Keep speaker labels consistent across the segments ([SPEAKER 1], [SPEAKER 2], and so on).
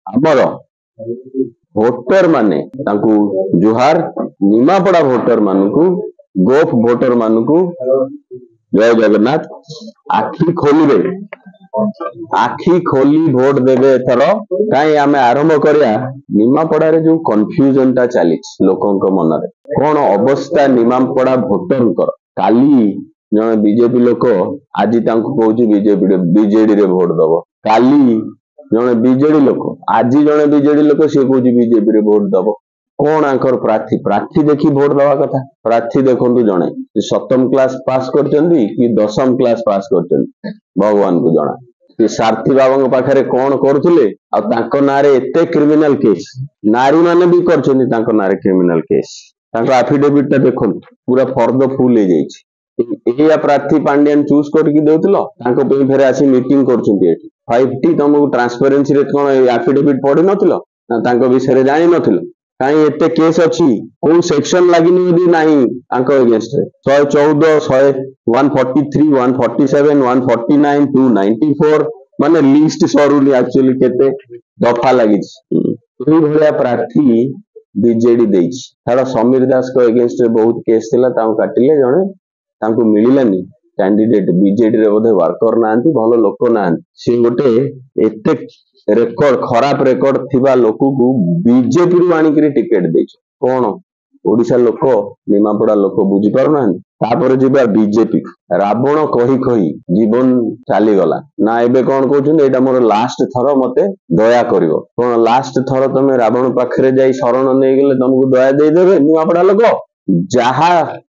[SPEAKER 1] आमर भोटर माने तांकु जुहार निमापड़ा भोटर मानकु गोफ भोटर मानकु जय जगन्नाथ आखि खोलिबे आखि खोली भोट देवे एथर कहीं आम आरंभ करिया निमापड़ा रे जो कन्फ्यूजन टा चली लोकंक मनरे कौन अवस्था निमापड़ा भोटर काली जन बीजेपी लोक आज कहूँ बीजेडी रे भोट दब काली जन बीजेडी लोक आज जन बीजेडी लोक सी कहूँ बीजेपी रे भोट दब कौन आंकर प्रार्थी प्रार्थी देखी भोट दवा कथा प्रार्थी देखु जड़े सप्तम क्लास पास कर कि दशम क्लास पास कर भगवान को जना सारथी बाबा पाखे कौन करुले ना क्रिमिनाल केस नारी माने भी कर क्रिमिनाल केस आफिडेविट टा देखो पूरा फर्द फुल हो जाइए प्रार्थी पांड्यान चूज करके देउथिलो फेर आसी मीटिंग कर 5T तुमको ट्रांसपेरेंसी रे कौन आफिडेविट पढ़ी नथिलो ना विषय जानी नथिलो कहीं एते केस अच्छी कौ सेक्शन लगिनी भी नहीं अगेंस्ट 114 143 147 149 294 माने लिस्ट सरुनी एक्चुअली केते दफा लगी भाया प्रार्थी बीजेडी देछि तार समीर दास को अगेंस्ट रे बहुत केस थिला ताऊ काटिले जणे तांको मिलिलानी कैंडिडेट बीजेडी रे बोधे वर्कर नांती भलो लोक नांती से गोटे एते रेकर्ड खराब रेकर्ड थिबा लोक को बीजेपी रु आनी करी टिकेट देछि कोन ओडिसा लोक निमापड़ा लोक बुझी पारना तापर जिबा बीजेपी रावण कही कही जीवन चली गला ना एबे कौन कहउछन एटा मोर लास्ट थर मते दया करिवो कोन लास्ट थर तमे रावण पाखरे जाई शरण नै गेले तुमको दया दे देबे निमापड़ा लोक जहा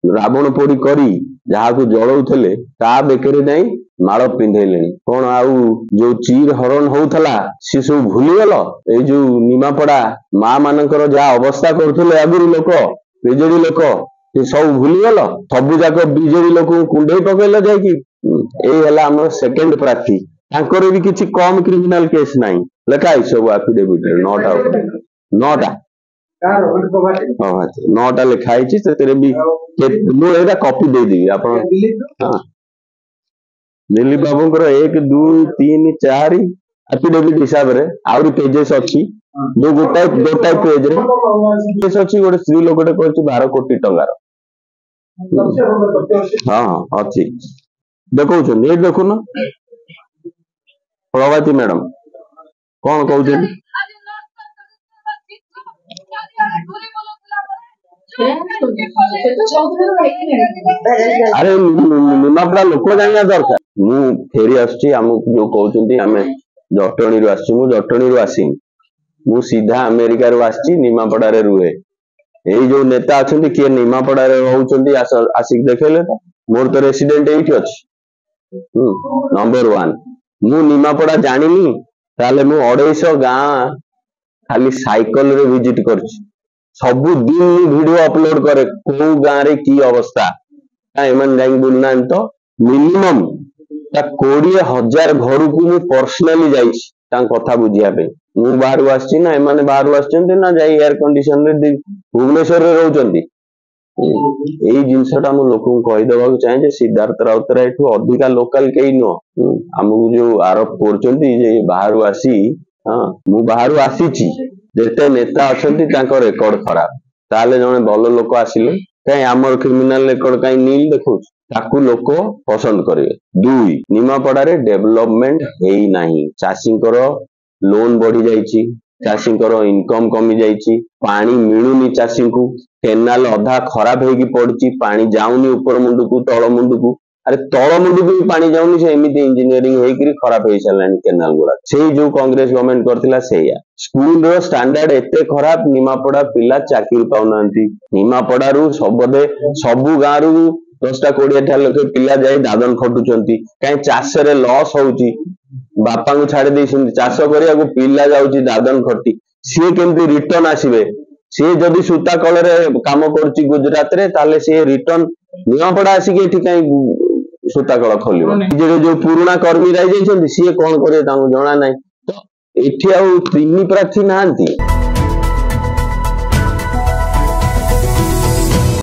[SPEAKER 1] रावण पोड़ी करी जहा को जड़ौले ता बेकरे नहीं माड़ पिंधेले कौन आउ जो चीर हरण होउथला सी सब भूली गल ए जो निमापड़ा माँ मानकर जहा अवस्था करथले आगुरी लोक बीजेडी लोक से सब भूली गल सबु जाक बीजेडी लोक कुंडे पकेल जाकि हमर सेकेंड प्रार्थी तांकर भी किछि कम क्रिमिनल केस नहीं लेखाई सब एफिडेविट नौटा नौटा लिखाई भी मुझे कॉपी दे देवी आप दिलीप बाबू 1 2 3 4 एफिडेविट हिसाब रे आउरी पेजेस अच्छी जो गोटाए पेज रे केस अच्छी गोटे स्त्री लोक 12 कोटी टंगार हाँ अच्छी देखो ये देखुन प्रभाती मैडम कौन कहते अरे निमापड़ा लोक जाना दरकार मु फेरी आसची हमको जो कहउछंती हमें जटणी रु आसची मु जटणी रु आसी मु सीधा अमेरिका रु आसची निमापड़ा रे रुहे एई जो नेता अछंती के निमापड़ा रे रहउछंती आसिक देखेले मोर तो रेसिडेंट एठी अछि नंबर 1 मु निमापड़ा जानिनी ताले मु 250 गां खाली साइकिल रे विजिट करछि सबु दिन वीडियो अपलोड करे को गां रे की अवस्था एमन जाई बुलना तो मिनिमम 20,000 घर को मु पर्सनली जाई कथा बुझिया पे मु बाहर आछि ना एमाने बाहर आछंती ना जाई एयर कंडीशन रे भुवनेश्वर रे रहउचंती एई जिंसटा मु लोक को कहि देबा चाहे जे सिद्धार्थ राउतरा एठू अधिका लोकल केई नो हमहु जो आरोप करचंती जे बाहर आसी हां मु बाहर आसीची जेते नेता अछंती तांको रेकॉर्ड खराब ताले जने भलो लोक आसिले कहीं आमर क्रिमिनल रेकॉर्ड कहीं नील देखो ताकू लोक पसंद करिवे 2 निमापड़ा रे डेवलपमेंट हेई नाही चाषींकर लोन बढ़ी जाईची चाषींकर इनकम कमी जाईची पानी मिलुनी चाषी को केनाल अधा खराब हेगी पड़ची पानी जाउनी ऊपर मुंड को तळ मुंड को अरे तळ मुंड को पानी जाउनी से एमिति इंजीनियरिंग हेकरी खराब हे चलानी केनाल गुडा से जो कांग्रेस गवर्नमेंट करथिला सेया स्कूल रो स्टैंडर्ड एते खराब निमापड़ा पिला चाकरी पाउनांती निमापड़ा रु सबदे सबु गां रु 10टा 20टा लोक पिला जाई दादन खटुचंती काई चाष रे लॉस होउची बापा को छाड़ी दे चाष करिया को पिला जाउची दादन खटी से केमती रिटर्न आसीबे से जदी सूता कल रे काम करची गुजरात रे ताले से रिटर्न निमापड़ा आसी के एठी काई सूता कल खोलिबो जे जो पुराना कर्मी रही जाइछंती से कोन करे तांको जणा नाही तो एठी आउ 3 प्रार्थी नांती।